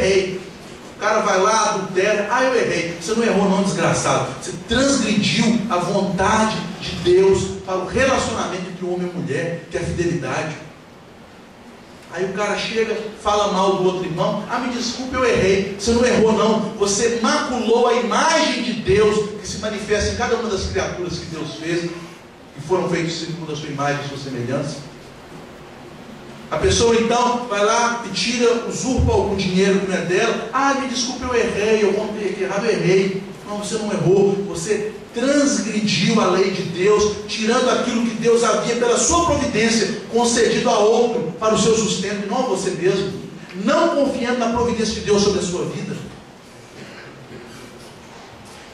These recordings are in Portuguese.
errei. O cara vai lá, adultera, eu errei. Você não errou não, desgraçado. Você transgrediu a vontade de Deus para o relacionamento entre o homem e a mulher, que é a fidelidade. Aí o cara chega, fala mal do outro irmão, me desculpe, eu errei. Você não errou não, você maculou a imagem de Deus, que se manifesta em cada uma das criaturas que Deus fez, que foram feitos segundo a sua imagem e a sua semelhança. A pessoa então vai lá e usurpa algum dinheiro que não é dela. Me desculpe, eu errei, eu contei aqui errado, eu errei. Não, você não errou, você transgrediu a lei de Deus, tirando aquilo que Deus havia pela sua providência concedido a outro para o seu sustento, e não a você mesmo, não confiando na providência de Deus sobre a sua vida.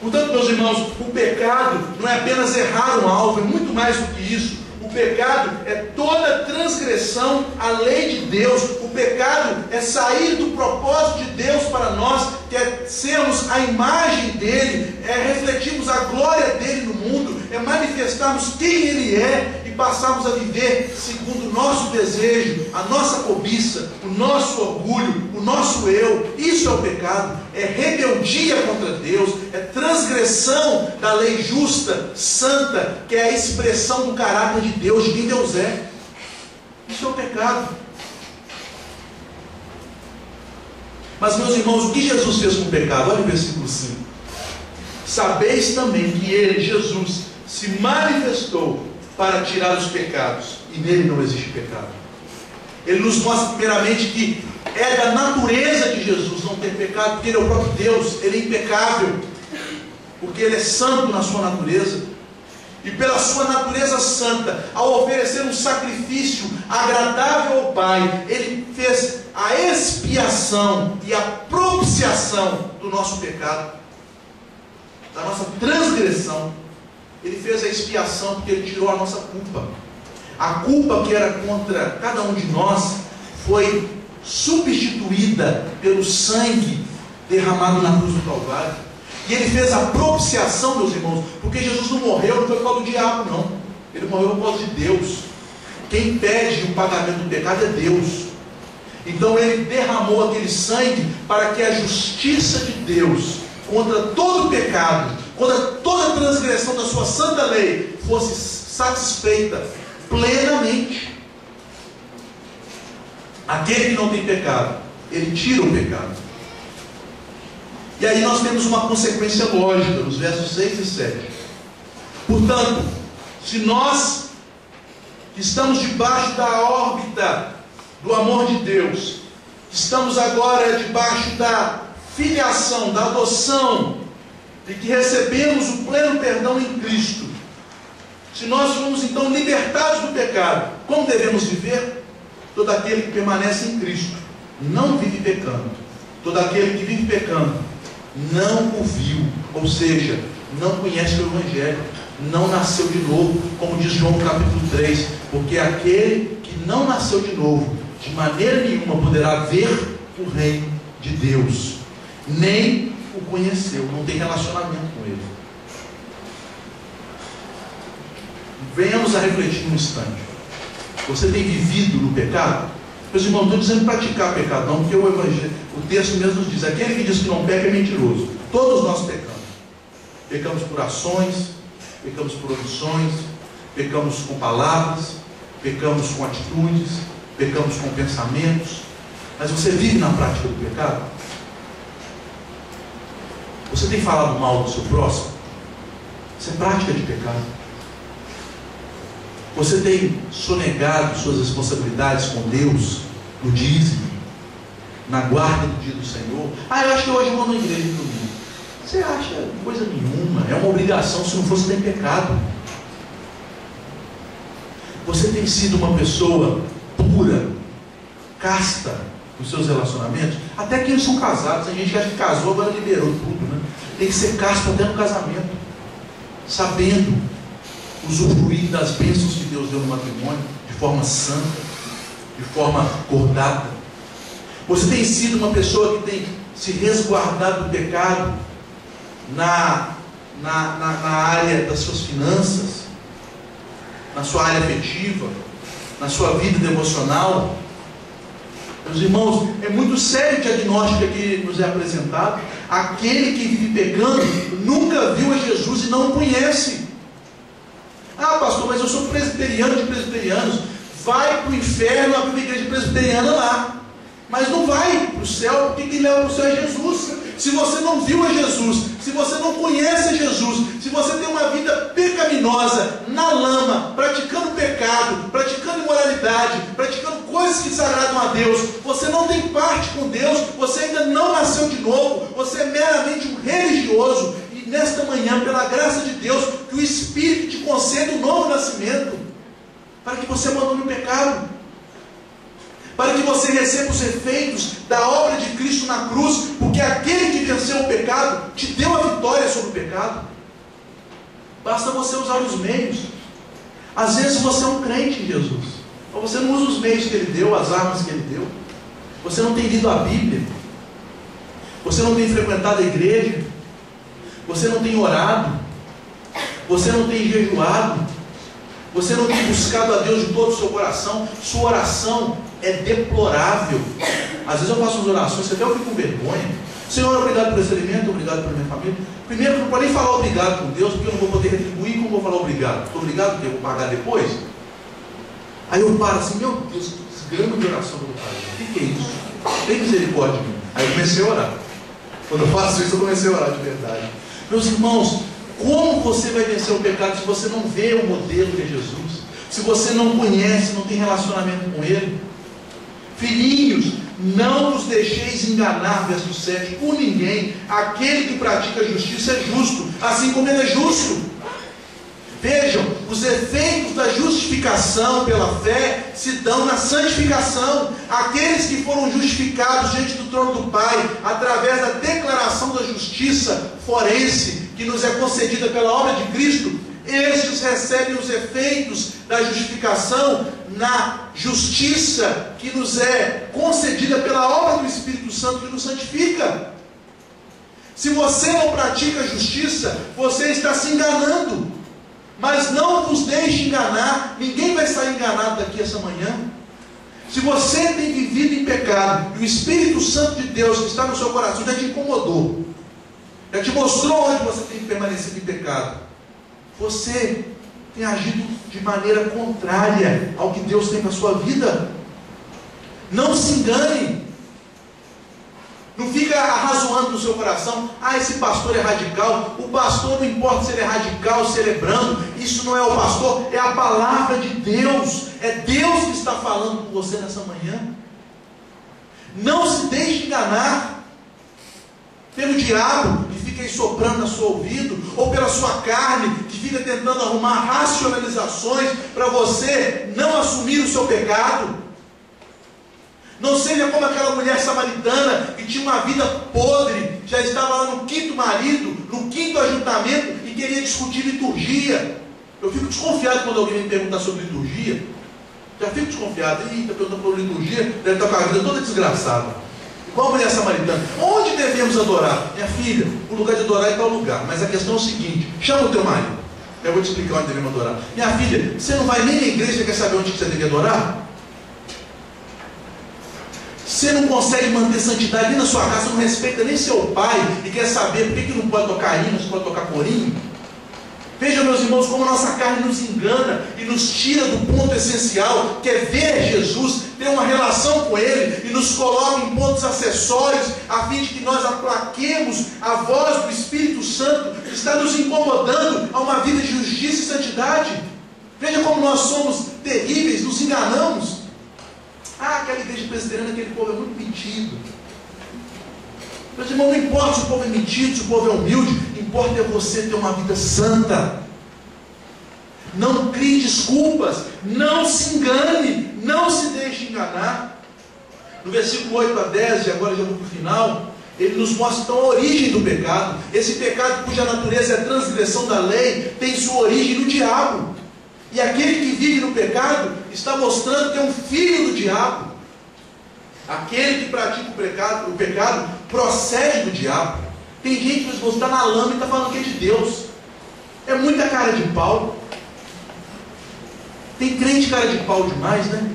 Portanto, meus irmãos, o pecado não é apenas errar um alvo, é muito mais do que isso. O pecado é toda transgressão à lei de Deus. O pecado é sair do propósito de Deus para nós, que é sermos a imagem dele, é refletirmos a glória dele no mundo, é manifestarmos quem ele é e passarmos a viver segundo o nosso desejo, a nossa cobiça, o nosso orgulho, o nosso eu. Isso é o pecado, é rebeldia contra Deus, é transgressão da lei justa, santa, que é a expressão do caráter de Deus, de quem Deus é. Isso é o pecado. Mas, meus irmãos, o que Jesus fez com o pecado? Olha o versículo 5. Sabeis também que ele, Jesus, se manifestou para tirar os pecados, e nele não existe pecado. Ele nos mostra primeiramente que é da natureza de Jesus não ter pecado, porque ele é o próprio Deus, ele é impecável, porque ele é santo na sua natureza. E pela sua natureza santa, ao oferecer um sacrifício agradável ao Pai, ele fez a expiação e a propiciação do nosso pecado, da nossa transgressão. Ele fez a expiação porque ele tirou a nossa culpa. A culpa que era contra cada um de nós foi substituída pelo sangue derramado na cruz do Calvário. E ele fez a propiciação, meus irmãos, porque Jesus não morreu, não foi por causa do diabo, não. Ele morreu por causa de Deus. Quem pede o pagamento do pecado é Deus. Então ele derramou aquele sangue para que a justiça de Deus contra todo o pecado, contra toda a transgressão da sua santa lei, fosse satisfeita plenamente. Aquele que não tem pecado, ele tira o pecado. E aí nós temos uma consequência lógica nos versos 6 e 7. Portanto, se nós que estamos debaixo da órbita do amor de Deus, estamos agora debaixo da filiação, da adoção, e que recebemos o pleno perdão em Cristo, se nós fomos então libertados do pecado, como devemos viver? Todo aquele que permanece em Cristo não vive pecando. Todo aquele que vive pecando não o viu, ou seja, não conhece o Evangelho, não nasceu de novo, como diz João capítulo 3, porque aquele que não nasceu de novo, de maneira nenhuma poderá ver o reino de Deus, nem o conheceu, não tem relacionamento com ele. Venhamos a refletir um instante. Você tem vivido no pecado? Meus irmãos, não estou dizendo praticar pecado, não, porque o Evangelho, o texto mesmo nos diz: aquele que diz que não peca é mentiroso. Todos nós pecamos. Pecamos por ações, pecamos por omissões, pecamos com palavras, pecamos com atitudes, pecamos com pensamentos. Mas você vive na prática do pecado? Você tem falado mal do seu próximo? Isso é prática de pecado. Você tem sonegado suas responsabilidades com Deus, no dízimo, na guarda do dia do Senhor? Eu acho que hoje eu vou na igreja no domingo. Você acha coisa nenhuma, é uma obrigação, se não fosse nem pecado. Você tem sido uma pessoa pura, casta nos seus relacionamentos? Até que eles são casados, tem gente que acha que casou, agora liberou tudo, né? Tem que ser casto até no casamento, sabendo usufruir das bênçãos que Deus deu no matrimônio, de forma santa, de forma acordada. Você tem sido uma pessoa que tem se resguardado do pecado na área das suas finanças, na sua área afetiva, na sua vida devocional? Meus irmãos, é muito sério o diagnóstico que nos é apresentado. Aquele que vive pecando nunca viu a Jesus e não o conhece. Ah, pastor, mas eu sou presbiteriano de presbiterianos. Vai para o inferno, a igreja presbiteriana lá. Mas não vai para o céu, porque quem leva para o céu é Jesus. Se você não viu a Jesus, se você não conhece a Jesus, se você tem uma vida pecaminosa, na lama, praticando pecado, praticando imoralidade, praticando coisas que desagradam a Deus, você não tem parte com Deus, você ainda não nasceu de novo, você é meramente um religioso. E nesta manhã, pela graça de Deus, que o Espírito te conceda um novo nascimento, para que você abandone o pecado, para que você receba os efeitos da obra de Cristo na cruz, porque aquele que venceu o pecado te deu a vitória sobre o pecado. Basta você usar os meios. Às vezes você é um crente em Jesus, mas você não usa os meios que Ele deu, as armas que Ele deu. Você não tem lido a Bíblia, você não tem frequentado a igreja, você não tem orado, você não tem jejuado, você não tem buscado a Deus de todo o seu coração. Sua oração é deplorável. Às vezes eu faço umas orações, você até eu fico com vergonha. Senhor, obrigado por esse alimento, obrigado pela minha família. Primeiro, não pode nem falar obrigado com Deus, porque eu não vou poder retribuir. Como vou falar obrigado? Estou obrigado porque eu vou pagar depois? Aí eu paro assim, meu Deus, que grama de oração que eu estou fazendo. O que é isso? Tem misericórdia de mim. Aí eu comecei a orar. Quando eu faço isso, eu comecei a orar de verdade. Meus irmãos, como você vai vencer o pecado se você não vê o modelo de Jesus? Se você não conhece, não tem relacionamento com Ele? Filhinhos, não vos deixeis enganar, verso 7, por ninguém. Aquele que pratica a justiça é justo, assim como Ele é justo. Vejam, os efeitos da justificação pela fé se dão na santificação. Aqueles que foram justificados diante do trono do Pai, através da declaração da justiça forense, que nos é concedida pela obra de Cristo, estes recebem os efeitos da justificação na justiça que nos é concedida pela obra do Espírito Santo, que nos santifica. Se você não pratica a justiça, você está se enganando. Mas não vos deixe enganar. Ninguém vai estar enganado daqui essa manhã. Se você tem vivido em pecado, e o Espírito Santo de Deus que está no seu coração já te incomodou, já te mostrou onde você tem que permanecer em pecado, você tem agido de maneira contrária ao que Deus tem para a sua vida. Não se engane. Não fica arrazoando no seu coração, ah, esse pastor é radical. O pastor não importa se ele é radical, se ele é brando, isso não é o pastor, é a palavra de Deus. É Deus que está falando com você nessa manhã. Não se deixe enganar pelo diabo que fica aí soprando no seu ouvido, ou pela sua carne que fica tentando arrumar racionalizações para você não assumir o seu pecado. Não seja como aquela mulher samaritana que tinha uma vida podre, já estava lá no 5º marido, no 5º ajuntamento e queria discutir liturgia. Eu fico desconfiado quando alguém me pergunta sobre liturgia. Já fico desconfiado. Está perguntando sobre liturgia, deve estar com a vida toda desgraçada. Igual a mulher samaritana. Onde devemos adorar? Minha filha, o lugar de adorar é tal lugar. Mas a questão é o seguinte: chama o teu marido. Eu vou te explicar onde devemos adorar. Minha filha, você não vai nem na igreja, quer saber onde você deve adorar? Você não consegue manter santidade nem na sua casa, não respeita nem seu pai e quer saber por que não pode tocar hino, não pode tocar corinho. Vejam, meus irmãos, como a nossa carne nos engana e nos tira do ponto essencial, que é ver Jesus, ter uma relação com Ele, e nos coloca em pontos acessórios, a fim de que nós aplaquemos a voz do Espírito Santo, que está nos incomodando a uma vida de justiça e santidade. Veja como nós somos terríveis, nos enganamos. Ah, aquela igreja presbiteriana, aquele povo é muito metido. Meus irmãos, não importa se o povo é metido, se o povo é humilde, importa é você ter uma vida santa. Não crie desculpas, não se engane, não se deixe enganar. No versículo 8 a 10, e agora já vou para o final, ele nos mostra então a origem do pecado. Esse pecado cuja natureza é a transgressão da lei, tem sua origem no diabo. E aquele que vive no pecado está mostrando que é um filho do diabo. Aquele que pratica o pecado procede do diabo. Tem gente que está na lama e está falando que é de Deus. É muita cara de pau. Tem crente cara de pau demais, né?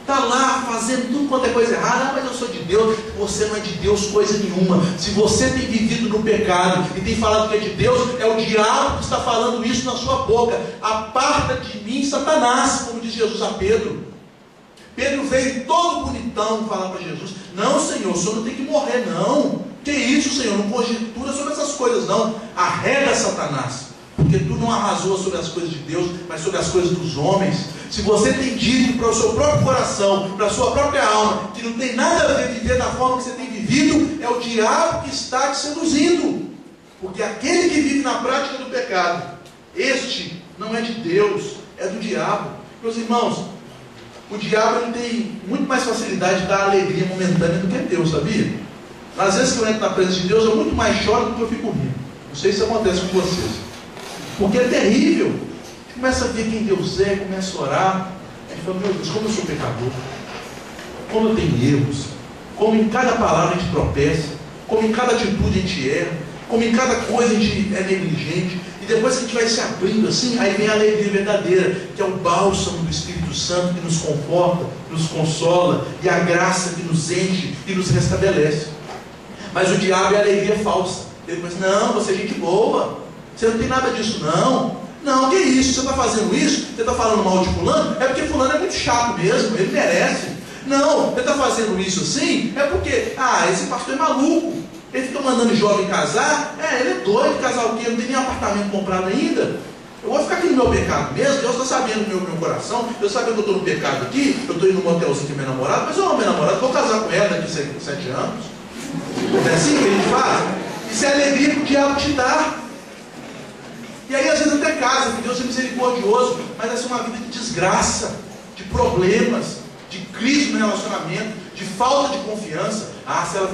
está lá fazendo tudo quanto é coisa errada. Ah, mas eu sou de Deus. Você não é de Deus coisa nenhuma. Se você tem vivido no pecado e tem falado que é de Deus, é o diabo que está falando isso na sua boca. Aparta de mim, Satanás, como diz Jesus a Pedro. Pedro veio todo bonitão falar para Jesus: não, Senhor, o Senhor não tem que morrer, não. Que isso, Senhor? Não conjectura sobre essas coisas, não. Arrega, Satanás, porque tu não arrasou sobre as coisas de Deus, mas sobre as coisas dos homens. Se você tem dito para o seu próprio coração, para a sua própria alma, que não tem nada a ver viver da forma que você tem vivido, é o diabo que está te seduzindo. Porque aquele que vive na prática do pecado, este não é de Deus, é do diabo. Meus irmãos, o diabo ele tem muito mais facilidade de dar alegria momentânea do que Deus, sabia? Às vezes que eu entro na presença de Deus, eu muito mais choro do que eu fico rindo. Não sei se acontece com vocês. Porque é terrível. Começa a ver quem Deus é, começa a orar. Aí fala: meu Deus, como eu sou pecador, como eu tenho erros, como em cada palavra a gente tropeça, como em cada atitude a gente erra, como em cada coisa a gente é negligente. E depois que a gente vai se abrindo assim, aí vem a alegria verdadeira, que é o bálsamo do Espírito Santo que nos conforta, nos consola, e a graça que nos enche e nos restabelece. Mas o diabo é a alegria falsa. Ele diz: não, você é gente boa, você não tem nada disso não. Não, que isso? Você está fazendo isso? Você está falando mal de fulano? É porque fulano é muito chato mesmo, ele merece. Não, você está fazendo isso assim? É porque, esse pastor é maluco. Ele fica mandando jovem casar. Ele é doido, casar o quê? Não tem nem apartamento comprado ainda. Eu vou ficar aqui no meu pecado mesmo. Deus está sabendo do meu coração. Deus sabe que eu estou no pecado aqui. Eu estou indo no motelzinho com minha namorada. Mas eu amo minha namorada, vou casar com ela daqui a 7 anos. Não é assim que a gente faz? Isso é a alegria que o diabo te dá. E aí às vezes até casa, porque Deus é misericordioso, mas essa é uma vida de desgraça, de problemas, de crise no relacionamento, de falta de confiança. Se ela